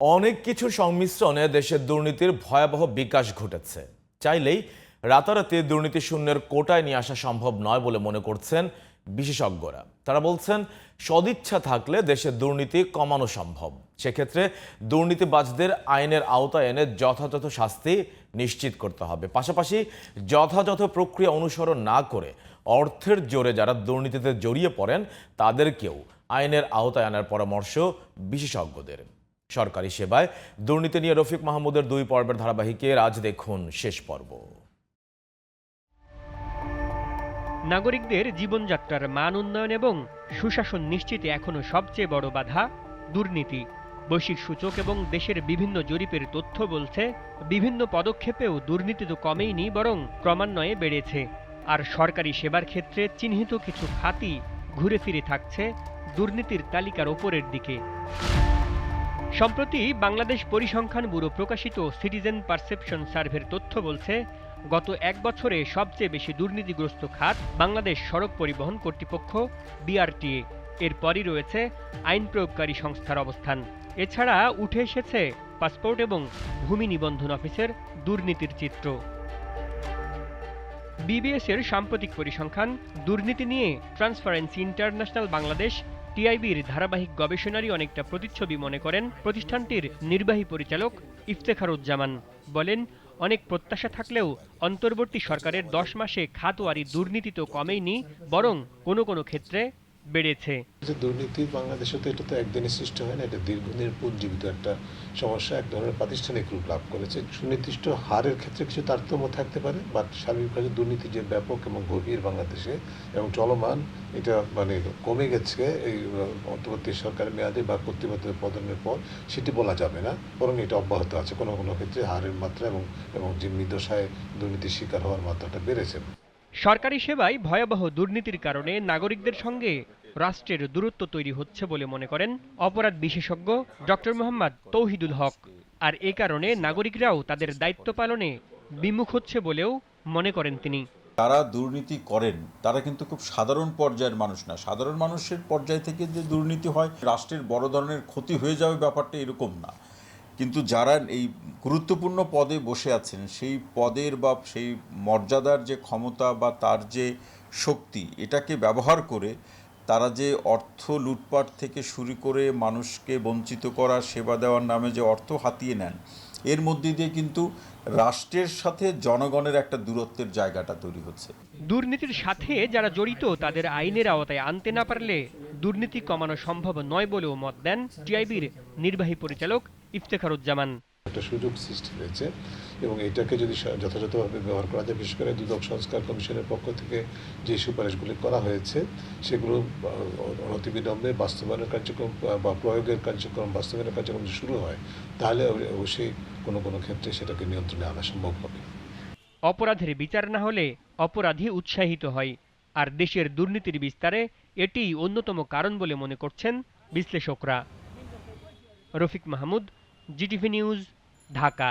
অনেক কিছুর সংমিশ্রণে দেশের দুর্নীতির ভয়াবহ বিকাশ ঘটেছে। চাইলেই রাতারাতি দুর্নীতি শূন্যের কোটায় নিয়ে আসা সম্ভব নয় বলে মনে করছেন বিশেষজ্ঞরা। তারা বলছেন, সদিচ্ছা থাকলে দেশের দুর্নীতি কমানো সম্ভব। সেক্ষেত্রে দুর্নীতিবাজদের আইনের আওতায় এনে যথাযথ শাস্তি নিশ্চিত করতে হবে। পাশাপাশি যথাযথ প্রক্রিয়া অনুসরণ না করে অর্থের জোরে যারা দুর্নীতিতে জড়িয়ে পড়েন তাদেরকেও আইনের আওতায় আনার পরামর্শ বিশেষজ্ঞদের। সরকারি সেবায় দুর্নীতি নিয়ে রফিক মাহমুদের 2 পর্বের ধারাবাহিকের আজ দেখুন শেষ পর্ব। নাগরিকদের জীবনযাত্রার মান উন্নয়ন এবং সুশাসন নিশ্চিতে এখনো সবচেয়ে বড় বাধা দুর্নীতি। বৈশ্বিক সূচক এবং দেশের বিভিন্ন জরিপের তথ্য বলছে, বিভিন্ন পদক্ষেপেও দুর্নীতি তো কমেইনি, বরং ক্রমান্বয়ে বেড়েছে। আর সরকারি সেবার ক্ষেত্রে চিহ্নিত কিছু খাতই ঘুরে ফিরে থাকছে দুর্নীতির তালিকার ওপরের দিকে। সম্প্রতি বাংলাদেশ পরিসংখ্যান ব্যুরো প্রকাশিত সিটিজেন পারসেপশন সার্ভের তথ্য বলছে, গত 1 বছরে সবচেয়ে বেশি দুর্নীতিগ্রস্ত খাত বাংলাদেশ সড়ক পরিবহন কর্তৃপক্ষ বিআরটিএ। এরপরই রয়েছে আইন প্রয়োগকারী সংস্থার অবস্থান। এছাড়া উঠে এসেছে পাসপোর্ট এবং ভূমি নিবন্ধন অফিসের দুর্নীতির চিত্র। বিবিএস-এর সাম্প্রতিক পরিসংখ্যান দুর্নীতি নিয়ে ট্রান্সপারেন্সি ইন্টারন্যাশনাল বাংলাদেশ টিআইবির ধারাবাহিক গবেষণারই অনেকটা প্রতিচ্ছবি মনে করেন প্রতিষ্ঠানটির নির্বাহী পরিচালক ইফতেখারুজ্জামান। বলেন, অনেক প্রত্যাশা থাকলেও অন্তর্বর্তী সরকারের 10 মাসে খাতওয়ারি দুর্নীতি তো কমেইনি, বরং কোনো কোনো ক্ষেত্রে বেড়েছে। দুর্নীতি বাংলাদেশে তো এটা তো একদিনে সৃষ্টি হয় না, এটা দীর্ঘদিনের পুঞ্জীবিত একটা সমস্যা, এক ধরনের প্রাতিষ্ঠানিক রূপ লাভ করেছে। সুনির্দিষ্ট হারের ক্ষেত্রে কিছু তারতম্য থাকতে পারে, বাট সার্বিকভাবে দুর্নীতি যে ব্যাপক এবং গভীর বাংলাদেশে এবং চলমান, এটা মানে কমে গেছে এই অন্তর্বর্তী সরকারের মেয়াদে বা কর্তৃপক্ষের পতনের পর, সেটি বলা যাবে না, বরং এটা অব্যাহত আছে। কোনো কোনো ক্ষেত্রে হারের মাত্রা এবং যে মৃদশায় দুর্নীতির শিকার হওয়ার মাত্রাটা বেড়েছে। সরকারি সেবায় ভয়াবহ দুর্নীতির কারণে নাগরিকদের সঙ্গে রাষ্ট্রের দূরত্ব তৈরি হচ্ছে বলে মনে করেন অপরাধ বিশেষজ্ঞ ডক্টর মোহাম্মদ তৌহিদুল হক। আর এ কারণে নাগরিকরাও তাদের দায়িত্ব পালনে বিমুখ হচ্ছে বলেও মনে করেন তিনি। যারা দুর্নীতি করেন তারা কিন্তু খুব সাধারণ পর্যায়ের মানুষ না। সাধারণ মানুষের পর্যায় থেকে যে দুর্নীতি হয়, রাষ্ট্রের বড় ধরনের ক্ষতি হয়ে যাবে ব্যাপারটা এরকম না। কিন্তু যারা এই গুরুত্বপূর্ণ পদে বসে আছেন, সেই পদের বা সেই মর্যাদার যে ক্ষমতা বা তার যে শক্তি, এটাকে ব্যবহার করে তারা যে অর্থ লুটপাট থেকে শুরু করে মানুষকে বঞ্চিত করা, সেবা দেওয়ার নামে যে অর্থ হাতিয়ে নেন, এর মধ্যে দিয়ে কিন্তু রাষ্ট্রের সাথে জনগণের একটা দূরত্বের জায়গাটা তৈরি হচ্ছে। দুর্নীতির সাথে যারা জড়িত তাদের আইনের আওতায় আনতে না পারলে দুর্নীতি কমানো সম্ভব নয় বলেও মত দেন টিআইবির নির্বাহী পরিচালক ইফতেখারুজ্জামান। একটা সুযোগ সৃষ্টি হয়েছে এবং এটাকে যদি যথাযথভাবে ব্যবহার করা যায়, বিশেষ করে দুদক সংস্কার কমিশনের পক্ষ থেকে যে সুপারিশগুলি করা হয়েছে, সেগুলো অনতিবিলম্বে বাস্তবায়নের কার্যক্রম বা প্রয়োগের কার্যক্রম, বাস্তবায়নের কার্যক্রম যদি শুরু হয়, তাহলে অবশ্যই কোনো কোনো ক্ষেত্রে সেটাকে নিয়ন্ত্রণে আনা সম্ভব হবে। অপরাধের বিচার না হলে অপরাধী উৎসাহিত হয়, আর দেশের দুর্নীতির বিস্তারে এটিই অন্যতম কারণ বলে মনে করছেন বিশ্লেষকরা। Rafiq Mahmud, GTV news, Dhaka.